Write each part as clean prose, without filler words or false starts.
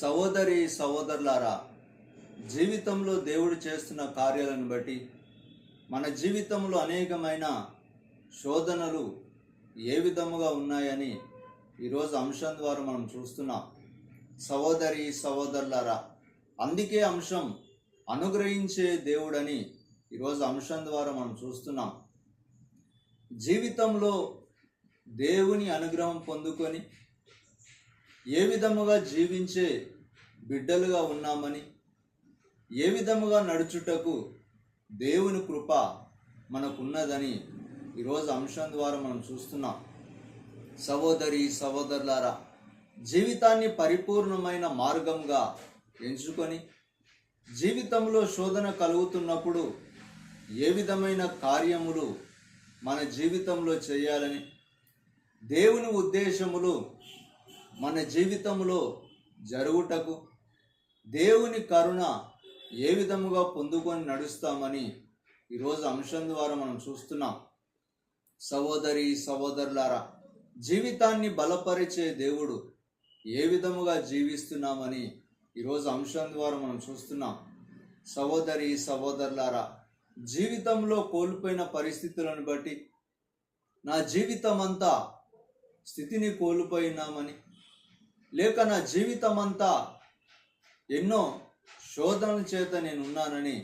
సహోదరి సహోదరులారా, జీవితంలో దేవుడు చేస్తున్న కార్యాలను బట్టి మన జీవితంలో అనేకమైన శోధనలు ఏ విధముగా ఉన్నాయని ఈరోజు అంశం ద్వారా మనం చూస్తున్నాం. సహోదరి సహోదరులారా, అందుకే అంశం అనుగ్రహించే దేవుడని ఈరోజు అంశం ద్వారా మనం చూస్తున్నాం. జీవితంలో దేవుని అనుగ్రహం పొందుకొని ఏ విధముగా జీవించే బిడ్డలుగా ఉన్నామని, ఏ విధముగా నడుచుటకు దేవుని కృప మనకున్నదని ఈరోజు అంశం ద్వారా మనం చూస్తున్నాం. సహోదరి సహోదరులారా, జీవితాన్ని పరిపూర్ణమైన మార్గంగా ఎంచుకొని జీవితంలో శోధన కలుగుతున్నప్పుడు ఏ విధమైన కార్యములు మన జీవితంలో చేయాలని, దేవుని ఉద్దేశములు మన జీవితంలో జరుగుటకు దేవుని కరుణ ఏ విధముగా పొందుకొని నడుస్తామని ఈరోజు అంశం ద్వారా మనం చూస్తున్నాం. సహోదరి సహోదరులారా, జీవితాన్ని బలపరిచే దేవుడు ఏ విధముగా జీవిస్తున్నామని ఈరోజు అంశం ద్వారా మనం చూస్తున్నాం. సహోదరి సహోదరులారా, జీవితంలో కోల్పోయిన పరిస్థితులను బట్టి నా జీవితం అంతా స్థితిని కోల్పోయినామని, లేక నా జీవితం అంతా ఎన్నో శోధనల చేత నేను ఉన్నానని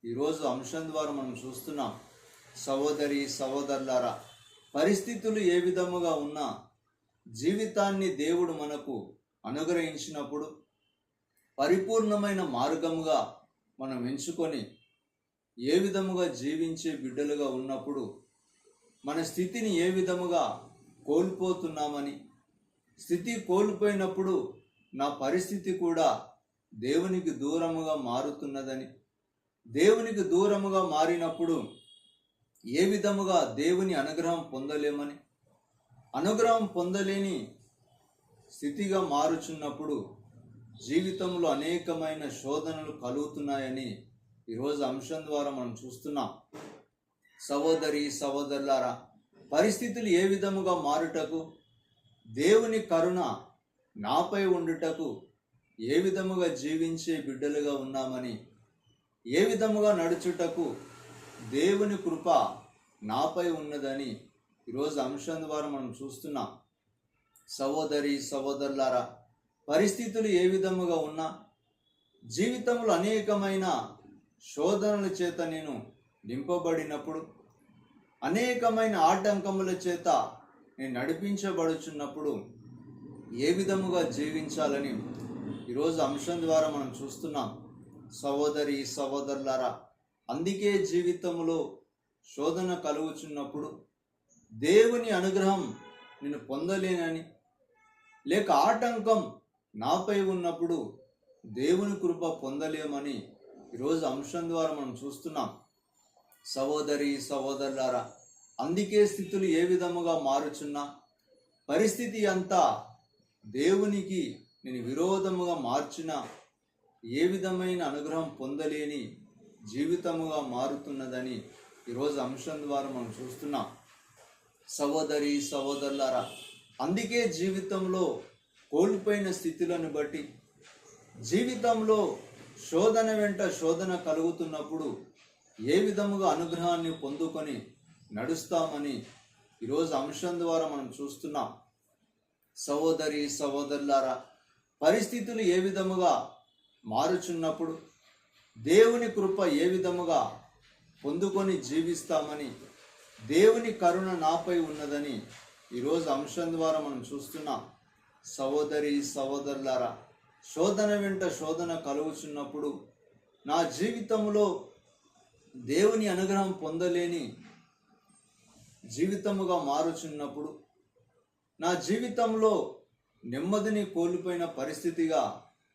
ఈరోజు అంశం ద్వారా మనం చూస్తున్నాం. సహోదరి సహోదరులారా, పరిస్థితులు ఏ విధముగా ఉన్నా జీవితాన్ని దేవుడు మనకు అనుగ్రహించినప్పుడు పరిపూర్ణమైన మార్గముగా మనం ఎంచుకొని ఏ విధముగా జీవించే బిడ్డలుగా ఉన్నప్పుడు మన స్థితిని ఏ విధముగా కోల్పోతున్నామని, స్థితి కోల్పోయినప్పుడు నా పరిస్థితి కూడా దేవునికి దూరముగా మారుతున్నదని, దేవునికి దూరముగా మారినప్పుడు ఏ విధముగా దేవుని అనుగ్రహం పొందలేమని, అనుగ్రహం పొందలేని స్థితిగా మారుచున్నప్పుడు జీవితంలో అనేకమైన శోధనలు కలుగుతున్నాయని ఈరోజు అంశం ద్వారా మనం చూస్తున్నాం. సహోదరి సహోదరులారా, పరిస్థితులు ఏ విధముగా మారుటకు, దేవుని కరుణ నాపై ఉండుటకు ఏ విధముగా జీవించే బిడ్డలుగా ఉన్నామని, ఏ విధముగా నడుచుటకు దేవుని కృప నాపై ఉన్నదని ఈరోజు అంశం ద్వారా మనం చూస్తున్నాం. సహోదరి సహోదరులారా, పరిస్థితులు ఏ విధముగా ఉన్నా జీవితంలో అనేకమైన శోధనల చేత నేను నింపబడినప్పుడు, అనేకమైన ఆటంకముల చేత నేను నడిపించబడుచున్నప్పుడు ఏ విధముగా జీవించాలని ఈరోజు అంశం ద్వారా మనం చూస్తున్నాం. సహోదరి సహోదరులారా, అందుకే జీవితంలో శోధన కలుగుచున్నప్పుడు దేవుని అనుగ్రహం నేను పొందలేనని, లేక ఆటంకం నాపై ఉన్నప్పుడు దేవుని కృప పొందలేమని ఈరోజు అంశం ద్వారా మనం చూస్తున్నాం. సహోదరి సహోదరులారా, అందుకే స్థితులు ఏ విధముగా మారుచున్నా, పరిస్థితి అంతా దేవునికి నేను విరోధముగా మార్చిన ఏ విధమైన అనుగ్రహం పొందలేని జీవితముగా మారుతున్నదని ఈరోజు అంశం ద్వారా మనం చూస్తున్నాం. సహోదరి సహోదరులారా, అందుకే జీవితంలో కోల్పోయిన స్థితులను బట్టి, జీవితంలో శోధన వెంట శోధన కలుగుతున్నప్పుడు ఏ విధముగా అనుగ్రహాన్ని పొందుకొని నడుస్తామని ఈరోజు అంశం ద్వారా మనం చూస్తున్నాం. సహోదరి సహోదరులారా, పరిస్థితులు ఏ విధముగా మారుచున్నప్పుడు దేవుని కృప ఏ విధముగా పొందుకొని జీవిస్తామని, దేవుని కరుణ నాపై ఉన్నదని ఈరోజు అంశం ద్వారా మనం చూస్తున్నాం. సహోదరి సహోదరులారా, శోధన వెంట శోధన కలుగుచున్నప్పుడు నా జీవితంలో దేవుని అనుగ్రహం పొందలేని జీవితముగా మారుచున్నప్పుడు, నా జీవితంలో నెమ్మదిని కోల్పోయిన పరిస్థితిగా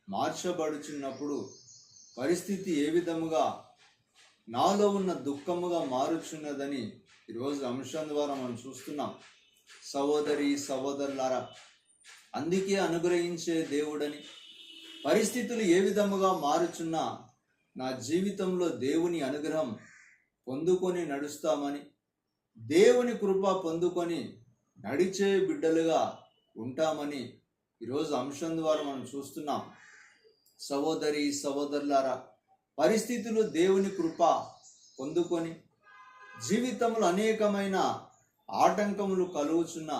మార్చబడుచున్నప్పుడు పరిస్థితి ఏ విధముగా నాలో ఉన్న దుఃఖముగా మారుచున్నదని ఈరోజు అంశం ద్వారా మనం చూస్తున్నాం. సహోదరి సహోదరులారా, అందుకే అనుగ్రహించే దేవుడని, పరిస్థితులు ఏ విధముగా మారుచున్నా నా జీవితంలో దేవుని అనుగ్రహం పొందుకొని నడుస్తామని, దేవుని కృప పొందుకొని నడిచే బిడ్డలుగా ఉంటామని ఈరోజు అంశం ద్వారా మనం చూస్తున్నాం. సహోదరి సహోదరులారా, పరిస్థితులు దేవుని కృప పొందుకొని జీవితంలో అనేకమైన ఆటంకములు కలుగుచున్న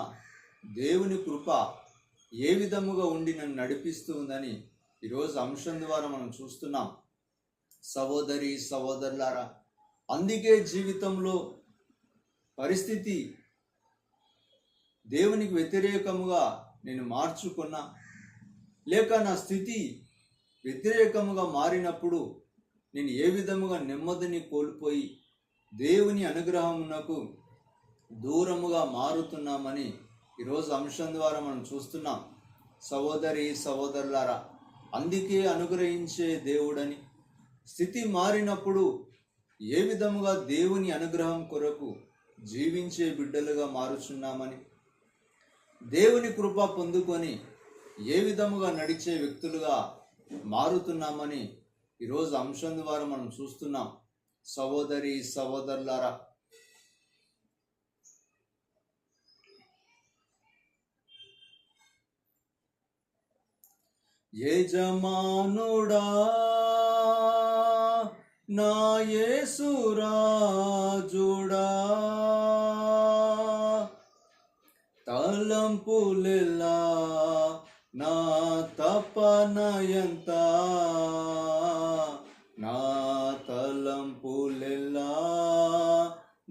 దేవుని కృప ఏ విధముగా ఉండి నన్ను నడిపిస్తూ ఉందని ఈరోజు అంశం ద్వారా మనం చూస్తున్నాం. సహోదరి సహోదరులారా, అందుకే జీవితంలో పరిస్థితి దేవునికి వ్యతిరేకముగా నేను మార్చుకున్నా, లేక నా స్థితి వ్యతిరేకముగా మారినప్పుడు నేను ఏ విధముగా నెమ్మదిని కోల్పోయి దేవుని అనుగ్రహమునకు దూరముగా మారుతున్నామని ఈరోజు అంశం ద్వారా మనం చూస్తున్నాం. సహోదరి సహోదరులారా, అందుకే అనుగ్రహించే దేవుడని, స్థితి మారినప్పుడు ఏ విధముగా దేవుని అనుగ్రహం కొరకు జీవించే బిడ్డలుగా మారుచున్నామని, దేవుని కృప పొందుకొని ఏ విధముగా నడిచే వ్యక్తులుగా మారుతున్నామని ఈరోజు అంశం ద్వారా మనం చూస్తున్నాం. సహోదరి సహోదరులారా, యజమానుడా నా యేసు రాజుడా, తలంపులెల్లా నా తపనయంత, నా తలంపులెల్లా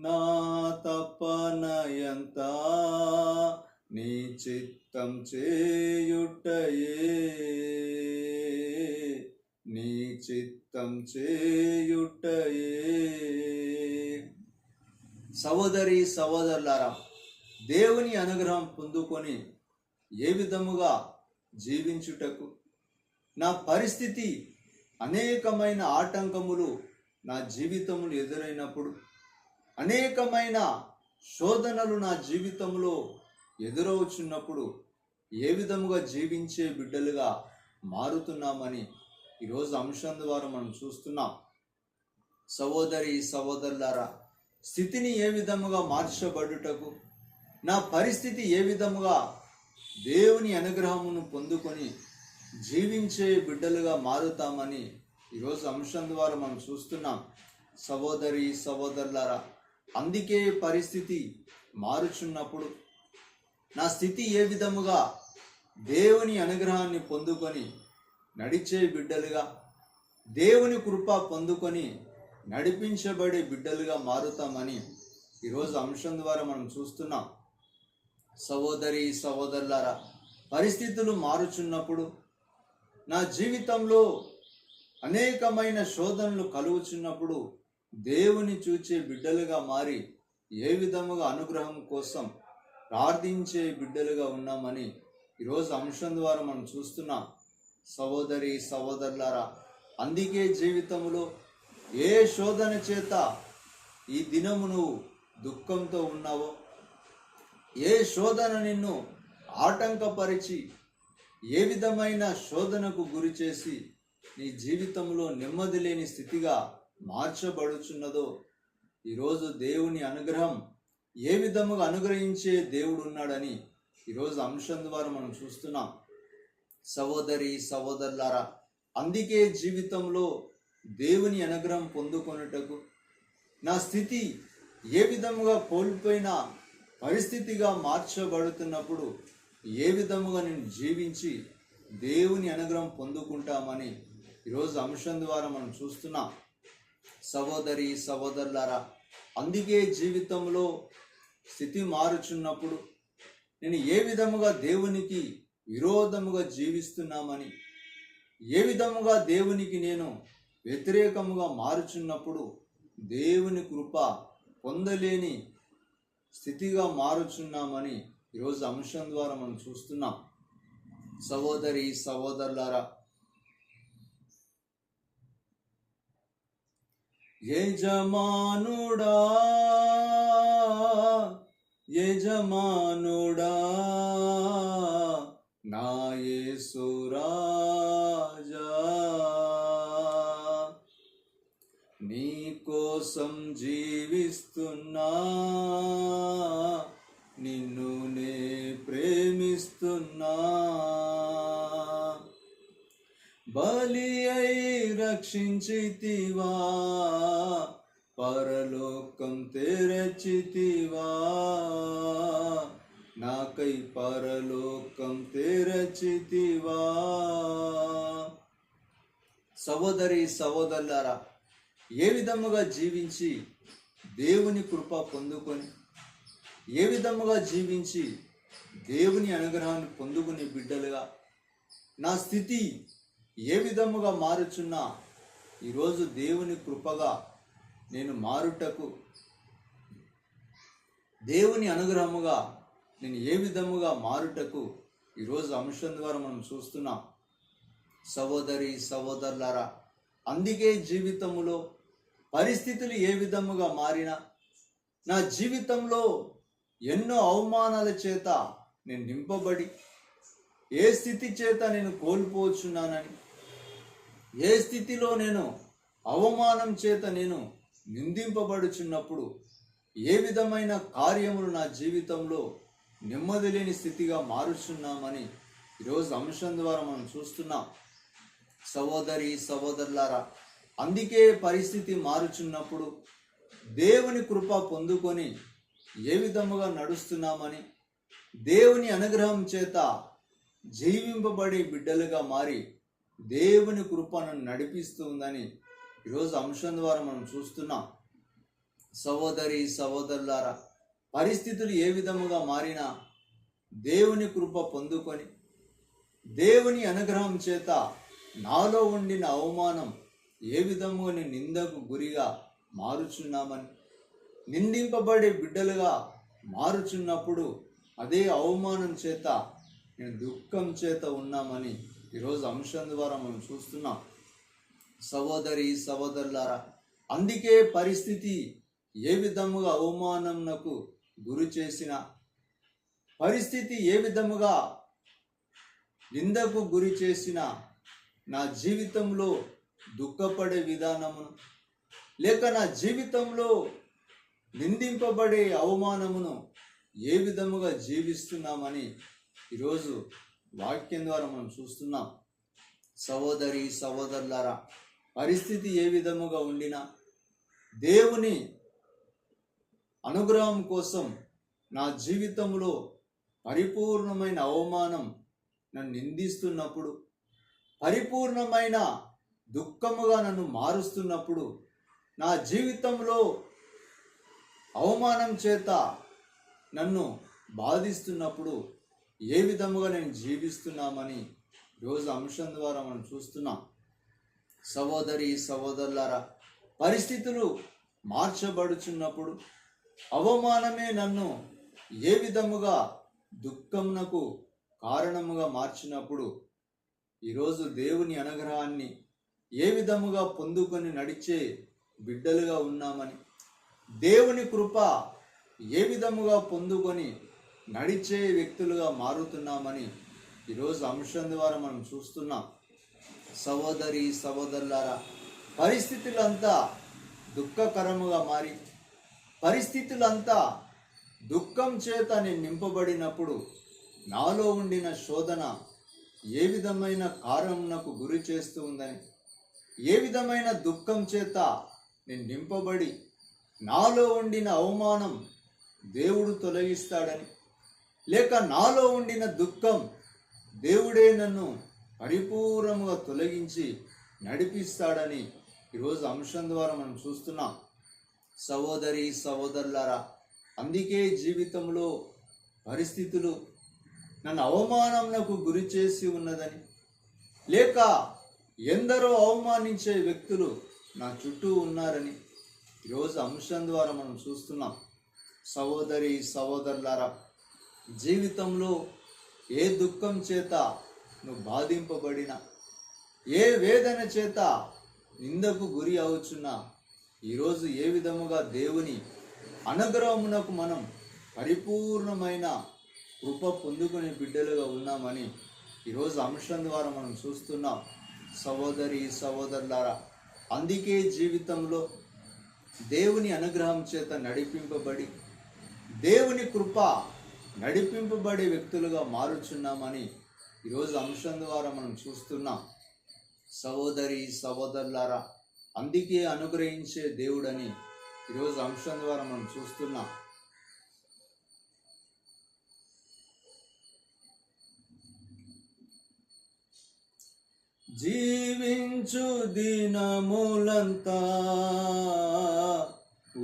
నా తపనయంత, నీ చిత్తం చేయుటయే, నీ చిత్తం చేయుటయే. సహోదరి సహోదరులారా, దేవుని అనుగ్రహం పొందుకొని ఏ విధముగా జీవించుటకు, నా పరిస్థితి అనేకమైన ఆటంకములు నా జీవితములు ఎదురైనప్పుడు, అనేకమైన శోధనలు నా జీవితంలో ఎదురవుచున్నప్పుడు ఏ విధముగా జీవించే బిడ్డలుగా మారుతున్నామని ఈరోజు అంశం ద్వారా మనం చూస్తున్నాం. సహోదరి సహోదరులారా, స్థితిని ఏ విధముగా మార్చబడుటకు, నా పరిస్థితి ఏ విధముగా దేవుని అనుగ్రహమును పొందుకొని జీవించే బిడ్డలుగా మారుతామని ఈరోజు అంశం ద్వారా మనం చూస్తున్నాం. సహోదరి సహోదరులారా, అందుకే పరిస్థితి మారుచున్నప్పుడు నా స్థితి ఏ విధముగా దేవుని అనుగ్రహాన్ని పొందుకొని నడిచే బిడ్డలుగా, దేవుని కృప పొందుకొని నడిపించబడే బిడ్డలుగా మారుతామని ఈరోజు అంశం ద్వారా మనం చూస్తున్నాం. సహోదరి సహోదరులారా, పరిస్థితులు మారుచున్నప్పుడు, నా జీవితంలో అనేకమైన శోధనలు కలుగుచున్నప్పుడు దేవుని చూచే బిడ్డలుగా మారి ఏ విధముగా అనుగ్రహం కోసం ప్రార్థించే బిడ్డలుగా ఉన్నామని ఈరోజు అంశం ద్వారా మనం చూస్తున్నాం. సహోదరి సహోదరులారా, అందుకే జీవితంలో ఏ శోధన చేత ఈ దినము నువ్వు దుఃఖంతో ఉన్నావో, ఏ శోధన నిన్ను ఆటంకపరిచి ఏ విధమైన శోధనకు గురి చేసి నీ జీవితంలో నెమ్మది లేని స్థితిగా మార్చబడుచున్నదో, ఈరోజు దేవుని అనుగ్రహం ఏ విధముగా అనుగ్రహించే దేవుడు ఉన్నాడని ఈరోజు అంశం ద్వారా మనం చూస్తున్నాం. సహోదరి సహోదరులారా, అందుకే జీవితంలో దేవుని అనుగ్రహం పొందుకొనుటకు, నా స్థితి ఏ విధముగా కోల్పోయిన పరిస్థితిగా మార్చబడుతున్నప్పుడు ఏ విధముగా నేను జీవించి దేవుని అనుగ్రహం పొందుకుంటామని ఈరోజు అంశం ద్వారా మనం చూస్తున్నాం. సహోదరి సహోదరులారా, అందుకే జీవితంలో స్థితి మారుచున్నప్పుడు నేను ఏ విధముగా దేవునికి విరోధముగా జీవిస్తున్నామని, ఏ విధముగా దేవునికి నేను వ్యతిరేకముగా మారుచున్నప్పుడు దేవుని కృప పొందలేని స్థితిగా మారుచున్నామని ఈరోజు అంశం ద్వారా మనం చూస్తున్నాం. సహోదరి సహోదరులారా, యజమానుడా యజమానుడా నా యేసు రాజా, నీ కోసం జీవిస్తున్నా, నిన్ను నే ప్రేమిస్తున్నా, బలి అయి రక్షించితివా, పరలోకం తెరచితివా, నాకై పరలోకం తెరచితివా. సహోదరి సహోదరులారా, ఏ విధముగా జీవించి దేవుని కృప పొందుకొని, ఏ విధముగా జీవించి దేవుని అనుగ్రహాన్ని పొందుకునే బిడ్డలుగా నా స్థితి ఏ విధముగా మారుచున్నా, ఈరోజు దేవుని కృపగా నేను మారుటకు, దేవుని అనుగ్రహముగా నేను ఏ విధముగా మారుటకు ఈరోజు అంశం ద్వారా మనం చూస్తున్నాం. సహోదరి సహోదరులారా, అందుకే జీవితంలో పరిస్థితులు ఏ విధముగా మారినా, నా జీవితంలో ఎన్నో అవమానాల చేత నేను నింపబడి, ఏ స్థితి చేత నేను కోల్పోచున్నానని, ఏ స్థితిలో నేను అవమానం చేత నేను నిందింపబడుచున్నప్పుడు, ఏ విధమైన కార్యములు నా జీవితంలో నెమ్మది లేని స్థితిగా మారుచున్నామని ఈరోజు అంశం ద్వారా మనం చూస్తున్నాం. సహోదరి సహోదరులారా, అందుకే పరిస్థితి మారుచున్నప్పుడు దేవుని కృప పొందుకొని ఏ విధముగా నడుస్తున్నామని, దేవుని అనుగ్రహం చేత జీవింపబడే బిడ్డలుగా మారి దేవుని కృపను నడిపిస్తుందని ఈరోజు అంశం ద్వారా మనం చూస్తున్నాం. సహోదరి సహోదరులారా, పరిస్థితులు ఏ విధముగా మారినా దేవుని కృప పొందుకొని, దేవుని అనుగ్రహం చేత నాలో ఉండిన అవమానం ఏ విధముగా నేను నిందకు గురిగా మారుచున్నామని, నిందింపబడే బిడ్డలుగా మారుచున్నప్పుడు అదే అవమానం చేత నేను దుఃఖం చేత ఉన్నామని ఈరోజు అంశం ద్వారా మనం చూస్తున్నాం. సహోదరి సహోదరులారా, అందుకే పరిస్థితి ఏ విధముగా అవమానంకు గురి చేసిన, పరిస్థితి ఏ విధముగా నిందకు గురి చేసిన, నా జీవితంలో దుఃఖపడే విధానమును, లేక నా జీవితంలో నిందింపబడే అవమానమును ఏ విధముగా జీవిస్తున్నామని ఈరోజు వాక్యం ద్వారా మనం చూస్తున్నాం. సహోదరి సహోదరులారా, పరిస్థితి ఏ విధముగా ఉండినా దేవుని అనుగ్రహం కోసం నా జీవితంలో పరిపూర్ణమైన అవమానం నన్ను నిందిస్తున్నప్పుడు, పరిపూర్ణమైన దుఃఖముగా నన్ను మారుస్తున్నప్పుడు, నా జీవితంలో అవమానం చేత నన్ను బాధిస్తున్నప్పుడు ఏ విధముగా నేను జీవిస్తున్నామని ఈరోజు అంశం ద్వారా మనం చూస్తున్నాం. సహోదరి సహోదరులారా, పరిస్థితులు మార్చబడుచున్నప్పుడు, అవమానమే నన్ను ఏ విధముగా దుఃఖమునకు కారణముగా మార్చినప్పుడు, ఈరోజు దేవుని అనుగ్రహాన్ని ఏ విధముగా పొందుకొని నడిచే బిడ్డలుగా ఉన్నామని, దేవుని కృప ఏ విధముగా పొందుకొని నడిచే వ్యక్తులుగా మారుతున్నామని ఈరోజు అంశం ద్వారా మనం చూస్తున్నాం. సహోదరి సహోదరులారా, పరిస్థితులంతా దుఃఖకరముగా మారి, పరిస్థితులంతా దుఃఖం చేత నేను నింపబడినప్పుడు, నాలో ఉండిన శోధన ఏ విధమైన కారణమునకు గురి చేస్తూ ఉందని, ఏ విధమైన దుఃఖం చేత నేను నింపబడి నాలో ఉండిన అవమానం దేవుడు తొలగిస్తాడని, లేక నాలో ఉండిన దుఃఖం దేవుడే నన్ను పరిపూర్ణముగా తొలగించి నడిపిస్తాడని ఈరోజు అంశం ద్వారా మనం చూస్తున్నాం. సహోదరి సహోదరులారా, అందుకే జీవితంలో పరిస్థితులు నన్ను అవమానంకు గురి చేసి ఉన్నదని, లేక ఎందరో అవమానించే వ్యక్తులు నా చుట్టూ ఉన్నారని ఈరోజు అంశం ద్వారా మనం చూస్తున్నాం. సహోదరి సహోదరులారా, జీవితంలో ఏ దుఃఖం చేత నువ్వు బాధింపబడినా, ఏ వేదన చేత నిందకు గురి అవుచున్నా, ఈరోజు ఏ విధముగా దేవుని అనుగ్రహమునకు మనం పరిపూర్ణమైన కృప పొందుకునే బిడ్డలుగా ఉన్నామని ఈరోజు అంశం ద్వారా మనం చూస్తున్నాం. సహోదరి సహోదరులారా, అందుకే జీవితంలో దేవుని అనుగ్రహం చేత నడిపింపబడి, దేవుని కృప నడిపింపబడే వ్యక్తులుగా మారుచున్నామని ఈరోజు అంశం ద్వారా మనం చూస్తున్నాం. సహోదరి సహోదరులారా, అందుకే అనుగ్రహించే దేవుడని ఈరోజు అంశం ద్వారా మనం చూస్తున్నాం. జీవించు దినములంతా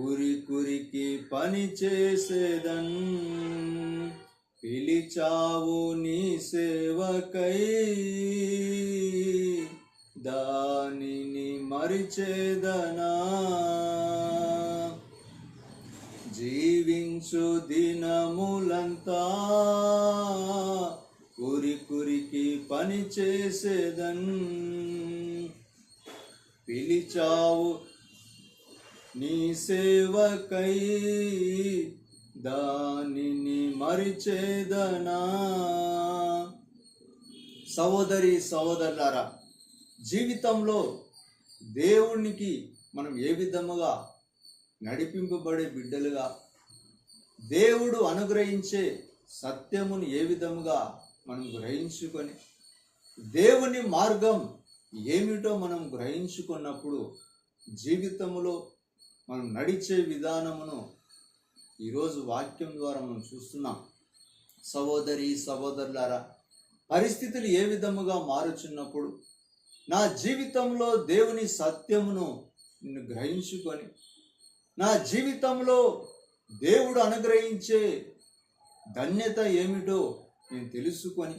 ఉరికి పని చేసేదన్, పిలిచావు నీ సేవకై దానిని మరిచేదనా. జీవించు దినములంతా కురికి పని చేసేదన్, పిలిచావు నీ సేవకై దానిని మరిచేదనా. సహోదరి సహోదరులారా, జీవితంలో దేవునికి మనం ఏ విధముగా నడిపింపబడే బిడ్డలుగా, దేవుడు అనుగ్రహించే సత్యమును ఏ విధముగా మనం గ్రహించుకొని, దేవుని మార్గం ఏమిటో మనం గ్రహించుకున్నప్పుడు జీవితంలో మనం నడిచే విధానమును ఈరోజు వాక్యం ద్వారా మనం చూస్తున్నాం. సహోదరి సహోదరులారా, పరిస్థితులు ఏ విధముగా మారుచున్నప్పుడు నా జీవితంలో దేవుని సత్యమును నిన్ను గ్రహించుకొని, నా జీవితంలో దేవుడు అనుగ్రహించే ధన్యత ఏమిటో నేను తెలుసుకొని,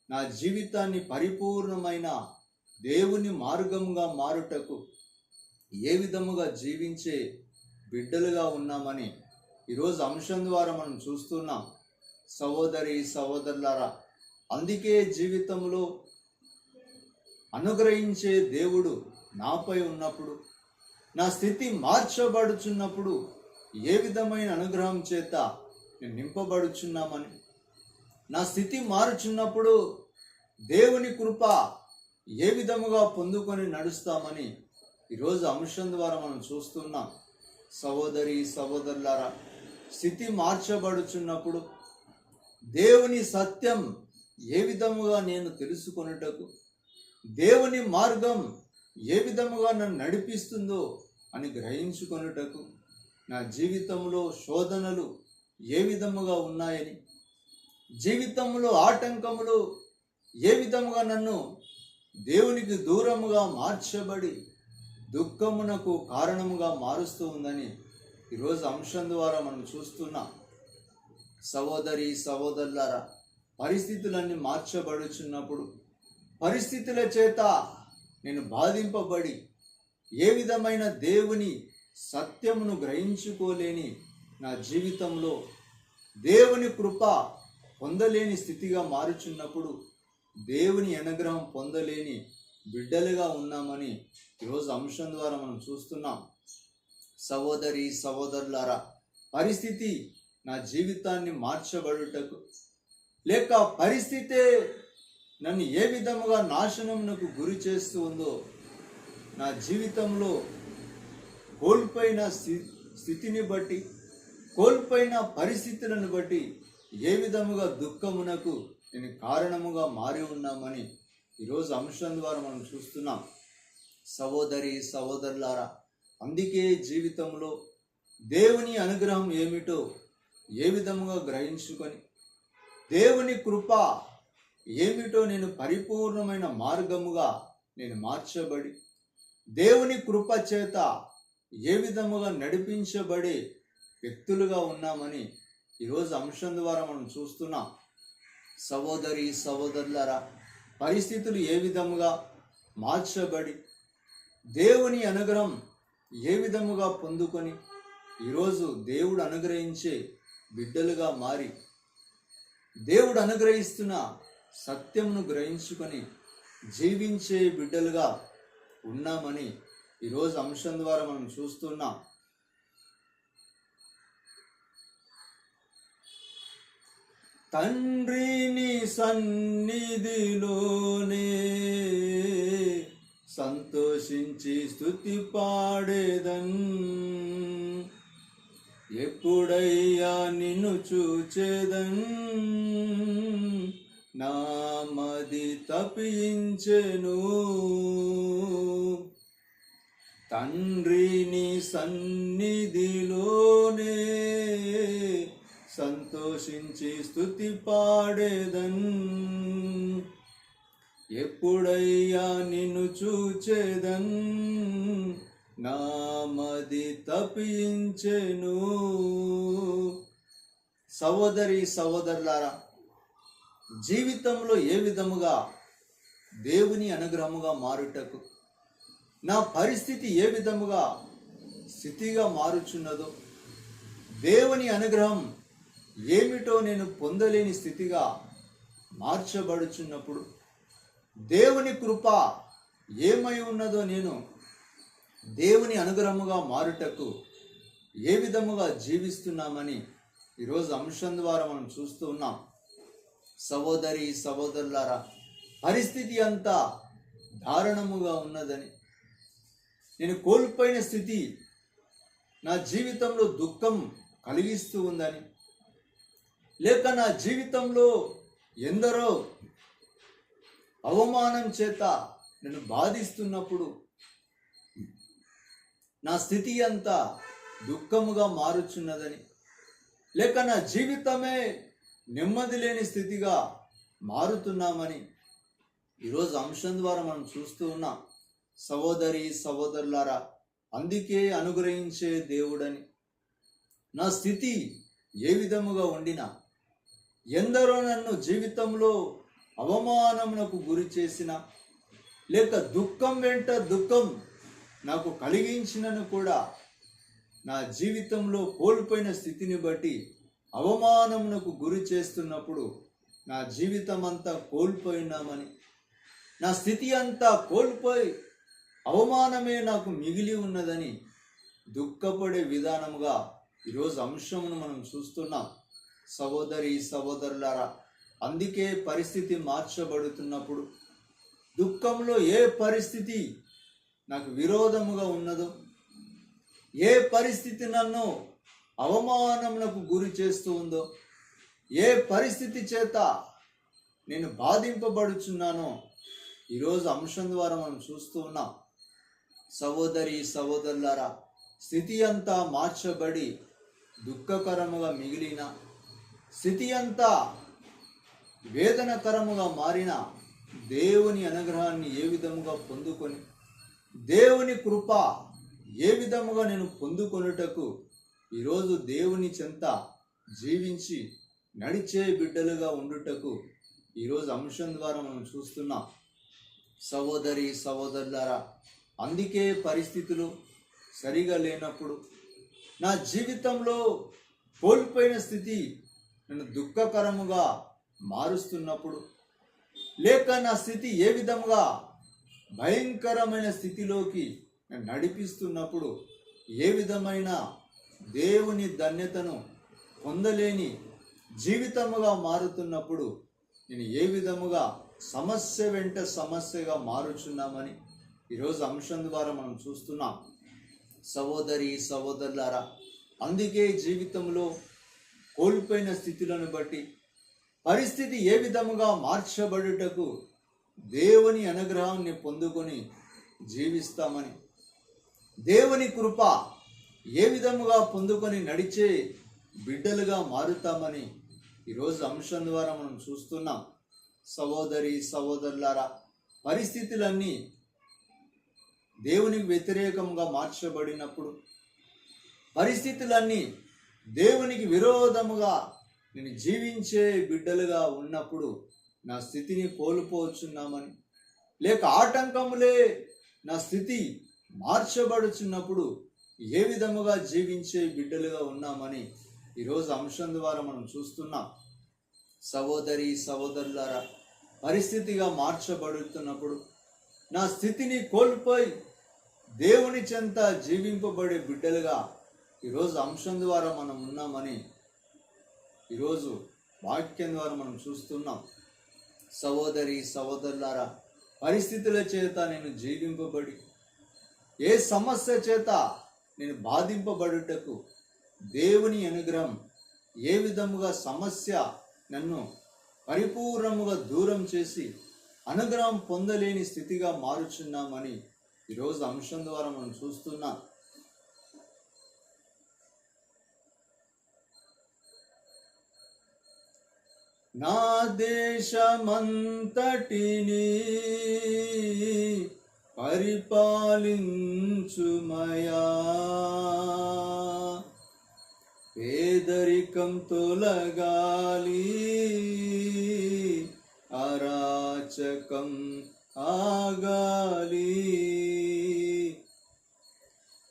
నా జీవితాన్ని పరిపూర్ణమైన దేవుని మార్గంగా మారుటకు ఏ విధముగా జీవించే బిడ్డలుగా ఉన్నామని ఈరోజు అంశం ద్వారా మనం చూస్తున్నాం. సహోదరి సహోదరులారా, అందుకే జీవితంలో అనుగ్రహించే దేవుడు నాపై ఉన్నప్పుడు, నా స్థితి మార్చబడుచున్నప్పుడు ఏ విధమైన అనుగ్రహం చేత నేను నింపబడుచున్నామని, నా స్థితి మారుచున్నప్పుడు దేవుని కృప ఏ విధముగా పొందుకొని నడుస్తామని ఈరోజు అంశం ద్వారా మనం చూస్తున్నాం. సహోదరి సహోదరులారా, స్థితి మార్చబడుచున్నప్పుడు దేవుని సత్యం ఏ విధముగా నేను తెలుసుకొనుటకు, దేవుని మార్గం ఏ విధముగా నన్ను నడిపిస్తుందో అని గ్రహించుకొనుటకు, నా జీవితంలో శోధనలు ఏ విధముగా ఉన్నాయని, జీవితంలో ఆటంకములు ఏ విధముగా నన్ను దేవునికి దూరముగా మార్చబడి దుఃఖమునకు కారణముగా మారుస్తూ ఉందని ఈరోజు అంశం ద్వారా మనం చూస్తున్నాం. సహోదరి సహోదరులారా, పరిస్థితులన్నీ మార్చబడుచున్నప్పుడు, పరిస్థితుల చేత నేను బాధింపబడి ఏ విధమైన దేవుని సత్యమును గ్రహించుకోలేని నా జీవితంలో దేవుని కృప పొందలేని స్థితిగా మారుచున్నప్పుడు, దేవుని అనుగ్రహం పొందలేని బిడ్డలుగా ఉన్నామని ఈరోజు అంశం ద్వారా మనం చూస్తున్నాం. సహోదరి సహోదరులారా, పరిస్థితి నా జీవితాన్ని మార్చబడుటకు, లేక పరిస్థితే నన్ను ఏ విధముగా నాశనమునకు గురి చేస్తూ ఉందో, నా జీవితంలో కోల్పోయిన స్థితిని బట్టి, కోల్పోయిన పరిస్థితులను బట్టి ఏ విధముగా దుఃఖమునకు నేను కారణముగా మారి ఉన్నామని ఈరోజు అంశం ద్వారా మనం చూస్తున్నాం. సహోదరి సహోదరులారా, అందుకే జీవితంలో దేవుని అనుగ్రహం ఏమిటో ఏ విధముగా గ్రహించుకొని, దేవుని కృప ఏమిటో నేను పరిపూర్ణమైన మార్గముగా నేను మార్చబడి, దేవుని కృప చేత ఏ విధముగా నడిపించబడే వ్యక్తులుగా ఉన్నామని ఈరోజు అంశం ద్వారా మనం చూస్తున్నాం. సహోదరి సహోదరులారా, పరిస్థితులు ఏ విధముగా మార్చబడి దేవుని అనుగ్రహం ఏ విధముగా పొందుకొని ఈరోజు దేవుడు అనుగ్రహించే బిడ్డలుగా మారి, దేవుడు అనుగ్రహిస్తున్న సత్యమును గ్రహించుకొని జీవించే బిడ్డలుగా ఉన్నామని ఈరోజు అంశం ద్వారా మనం చూస్తున్నాం. తండ్రిని సన్నిధిలోనే సంతోషించి స్తుతి పాడేదన్, ఎప్పుడయ్యా నిన్ను చూచేదన్, నామది తప్పించెను. తండ్రిని సన్నిధిలోనే సంతోషించి స్తుతి పాడేదన్. ఎప్పుడయ్యా నిన్ను చూచేదన్, నామది తప్పించెను. సహోదరి సహోదరులారా, జీవితంలో ఏ విధముగా దేవుని అనుగ్రహముగా మారుటకు, నా పరిస్థితి ఏ విధముగా స్థితిగా మారుచున్నదో, దేవుని అనుగ్రహం ఏమిటో నేను పొందలేని స్థితిగా మార్చబడుచున్నప్పుడు, దేవుని కృప ఏమై ఉన్నదో నేను దేవుని అనుగ్రహముగా మారుటకు ఏ విధముగా జీవిస్తున్నామని ఈరోజు అంశం ద్వారా మనం చూస్తూ ఉన్నాం. సహోదరి సహోదరులారా, పరిస్థితి అంతా దారుణముగా ఉన్నదని, నేను కోల్పోయిన స్థితి నా జీవితంలో దుఃఖం కలిగిస్తూ ఉందని, లేక నా జీవితంలో ఎందరో అవమానం చేత నేను బాధిస్తున్నప్పుడు నా స్థితి అంతా దుఃఖముగా మారుచున్నదని, లేక నా జీవితమే నెమ్మది లేని స్థితిగా మారుతున్నామని ఈరోజు అంశం ద్వారా మనం చూస్తూ ఉన్నాం. సహోదరి సహోదరులారా, అందుకే అనుగ్రహించే దేవుడని, నా స్థితి ఏ విధముగా ఉండినా, ఎందరో నన్ను జీవితంలో అవమానమునకు గురి చేసిన, లేక దుఃఖం వెంట దుఃఖం నాకు కలిగించినను కూడా, నా జీవితంలో కోల్పోయిన స్థితిని బట్టి అవమానమునకు గురి చేస్తున్నప్పుడు నా జీవితం అంతా కోల్పోయినామని, నా స్థితి అంతా కోల్పోయి అవమానమే నాకు మిగిలి ఉన్నదని దుఃఖపడే విధానముగా ఈరోజు అంశమును మనం చూస్తున్నాం. సహోదరి సహోదరులారా, అందుకే పరిస్థితి మార్చబడుతున్నప్పుడు, దుఃఖంలో ఏ పరిస్థితి నాకు విరోధముగా ఉన్నదో, ఏ పరిస్థితి నన్ను అవమానమునకు గురి చేస్తూ ఉందో, ఏ పరిస్థితి చేత నేను బాధింపబడుచున్నానో ఈరోజు అంశం ద్వారా మనం చూస్తూ ఉన్నాం. సహోదరి సహోదరులారా, స్థితి అంతా మార్చబడి దుఃఖకరముగా మిగిలిన, స్థితి అంతా వేదనకరముగా మారిన దేవుని అనుగ్రహాన్ని ఏ విధముగా పొందుకొని, దేవుని కృప ఏ విధముగా నేను పొందుకొనుటకు ఈరోజు దేవుని చెంత జీవించి నడిచే బిడ్డలుగా ఉండుటకు ఈరోజు అంశం ద్వారా మనం చూస్తున్నాం. సహోదరి సహోదరులారా, అందుకే పరిస్థితులు సరిగా లేనప్పుడు, నా జీవితంలో కోల్పోయిన స్థితి నన్ను దుఃఖకరముగా మారుస్తున్నప్పుడు, లేక నా స్థితి ఏ విధముగా భయంకరమైన స్థితిలోకి నడిపిస్తున్నప్పుడు, ఏ విధమైన దేవుని ధన్యతను పొందలేని జీవితముగా మారుతున్నప్పుడు, నేను ఏ విధముగా సమస్య వెంట సమస్యగా మారుచున్నామని ఈరోజు అంశం ద్వారా మనం చూస్తున్నాం. సహోదరి సహోదరులారా, అందుకే జీవితంలో కోల్పోయిన స్థితులను బట్టి పరిస్థితి ఏ విధముగా మార్చబడుటకు దేవుని అనుగ్రహాన్ని పొందుకొని జీవిస్తామని, దేవుని కృప ఏ విధముగా పొందుకొని నడిచే బిడ్డలుగా మారుతామని ఈరోజు అంశం ద్వారా మనం చూస్తున్నాం. సహోదరి సహోదరులారా, పరిస్థితులన్నీ దేవునికి వ్యతిరేకంగా మార్చబడినప్పుడు, పరిస్థితులన్నీ దేవునికి విరోధముగా నేను జీవించే బిడ్డలుగా ఉన్నప్పుడు నా స్థితిని కోల్పోవచ్చున్నామని, లేక ఆటంకములే నా స్థితి మార్చబడుచున్నప్పుడు ఏ విధముగా జీవించే బిడ్డలుగా ఉన్నామని ఈరోజు అంశం ద్వారా మనం చూస్తున్నాం. సహోదరి సహోదరులారా, పరిస్థితిగా మార్చబడుతున్నప్పుడు నా స్థితిని కోల్పోయి దేవుని చెంత జీవింపబడే బిడ్డలుగా ఈరోజు అంశం ద్వారా మనం ఉన్నామని ఈరోజు వాక్యం ద్వారా మనం చూస్తున్నాం. సహోదరి సహోదరులారా, పరిస్థితుల చేత నేను జీవింపబడి, ఏ సమస్య చేత నేను బాధింపబడుటకు దేవుని అనుగ్రహం ఏ విధముగా సమస్య నన్ను పరిపూర్ణముగా దూరం చేసి అనుగ్రహం పొందలేని స్థితిగా మారుచున్నామని ఈరోజు అంశం ద్వారా మనం చూస్తున్నాం. నా దేశమంతటిని పరిపాలించుమయా, పేదరికం తొలగాలి, అరాచకం ఆగాలి.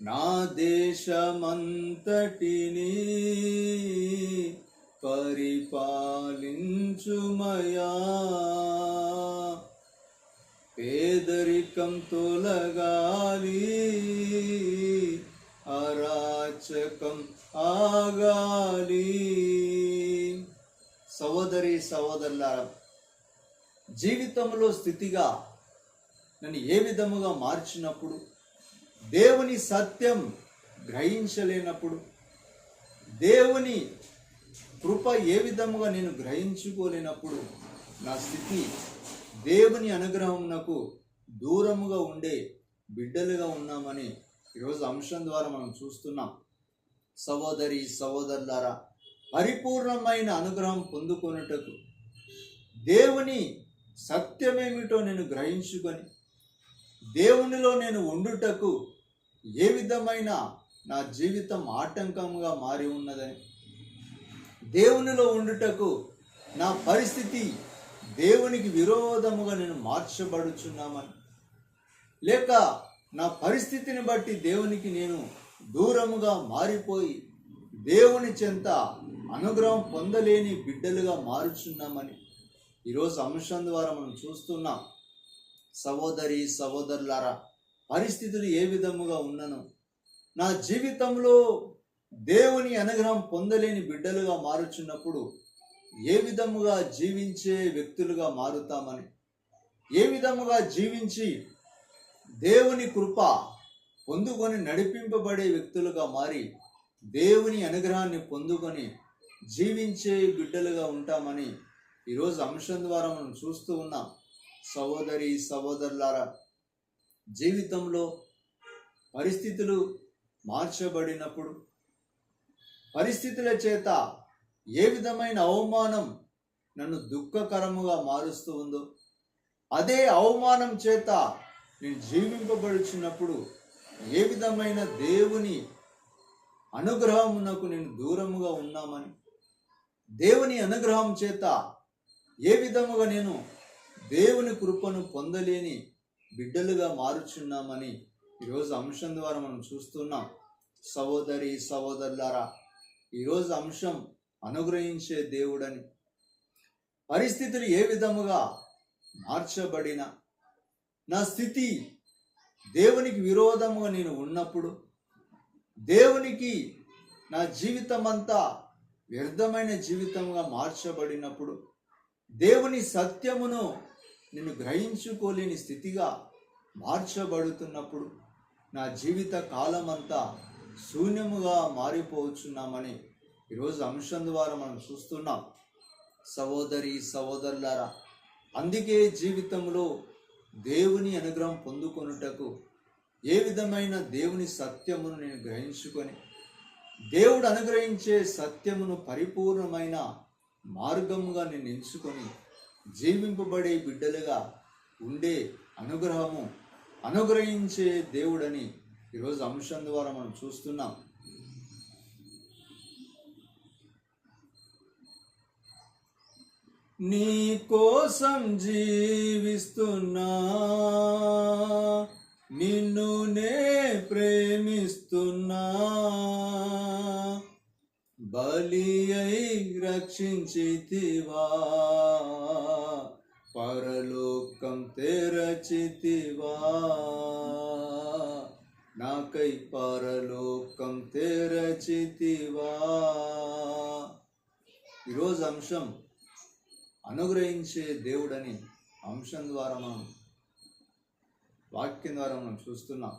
నా దేశమంతటిని పరిపాలించుమయా, పేదరికం తొలగాలి, అరాచకం ఆగాలి. సహోదరి సహోదరులారా, జీవితంలో స్థితిగా నన్ను ఏ విధముగా మార్చినప్పుడు, దేవుని సత్యం గ్రహించలేనప్పుడు, దేవుని కృప ఏ విధముగా నేను గ్రహించుకోలేనప్పుడు, నా స్థితి దేవుని అనుగ్రహమునకు దూరముగా ఉండే బిడ్డలుగా ఉన్నామని ఈరోజు అంశం ద్వారా మనం చూస్తున్నాం. సహోదరి సహోదరులారా, పరిపూర్ణమైన అనుగ్రహం పొందుకొనుటకు, దేవుని సత్యమేమిటో నేను గ్రహించుకొని దేవునిలో నేను ఉండుటకు ఏ విధమైన నా జీవితం ఆటంకంగా మారి ఉన్నదని, దేవునిలో ఉండుటకు నా పరిస్థితి దేవునికి విరోధముగా నేను మార్చబడుచున్నామని, లేక నా పరిస్థితిని బట్టి దేవునికి నేను దూరముగా మారిపోయి దేవుని చెంత అనుగ్రహం పొందలేని బిడ్డలుగా మారుచున్నామని ఈరోజు అంశం ద్వారా మనం చూస్తున్నాం. సహోదరి సహోదరులారా, పరిస్థితులు ఏ విధముగా ఉన్నను, నా జీవితంలో దేవుని అనుగ్రహం పొందలేని బిడ్డలుగా మారుచున్నప్పుడు ఏ విధముగా జీవించే వ్యక్తులుగా మారుతామని, ఏ విధముగా జీవించి దేవుని కృప పొందుకొని నడిపింపబడే వ్యక్తులుగా మారి దేవుని అనుగ్రహాన్ని పొందుకొని జీవించే బిడ్డలుగా ఉంటామని ఈరోజు అంశం ద్వారా మనం చూస్తూ ఉన్నాం. సహోదరి సహోదరులారా, జీవితంలో పరిస్థితులు మార్చబడినప్పుడు, పరిస్థితుల చేత ఏ విధమైన అవమానం నన్ను దుఃఖకరముగా మారుస్తూ ఉందో, అదే అవమానం చేత నేను జీవింపబడుచున్నప్పుడు ఏ విధమైన దేవుని అనుగ్రహమునకు నేను దూరముగా ఉన్నామని, దేవుని అనుగ్రహం చేత ఏ విధముగా నేను దేవుని కృపను పొందలేని బిడ్డలుగా మారుచున్నామని ఈరోజు అంశం ద్వారా మనం చూస్తున్నాం. సహోదరి సహోదరులారా, ఈరోజు అంశం అనుగ్రహించే దేవుడని, పరిస్థితులు ఏ విధముగా మార్చబడిన నా స్థితి దేవునికి విరోధముగా నేను ఉన్నప్పుడు, దేవునికి నా జీవితం అంతా వ్యర్థమైన జీవితంగా మార్చబడినప్పుడు, దేవుని సత్యమును నేను గ్రహించుకోలేని స్థితిగా మార్చబడుతున్నప్పుడు, నా జీవిత కాలం అంతా శూన్యముగా మారిపోవచ్చున్నామని ఈరోజు అంశం ద్వారా మనం చూస్తున్నాం. సహోదరి సహోదరులారా, అందుకే జీవితంలో దేవుని అనుగ్రహం పొందుకొనుటకు ఏ విధమైన దేవుని సత్యమును నేను గ్రహించుకొని, దేవుడు అనుగ్రహించే సత్యమును పరిపూర్ణమైన మార్గముగా నేను ఎంచుకొని జీవింపబడే బిడ్డలుగా ఉండే అనుగ్రహము అనుగ్రహించే దేవుడని ఈరోజు అంశం ద్వారా మనం చూస్తున్నాం. నీ కోసం జీవిస్తున్నా, నిన్ను నే ప్రేమిస్తున్నా, బలి అయి రక్షించితివా, పరలోకం తెరచితివా, నాకై పరలోకం తెరచితివా. ఈరోజు అంశం అనుగ్రహించే దేవుడని అంశం ద్వారా మనం వాక్యం ద్వారా మనం చూస్తున్నాం.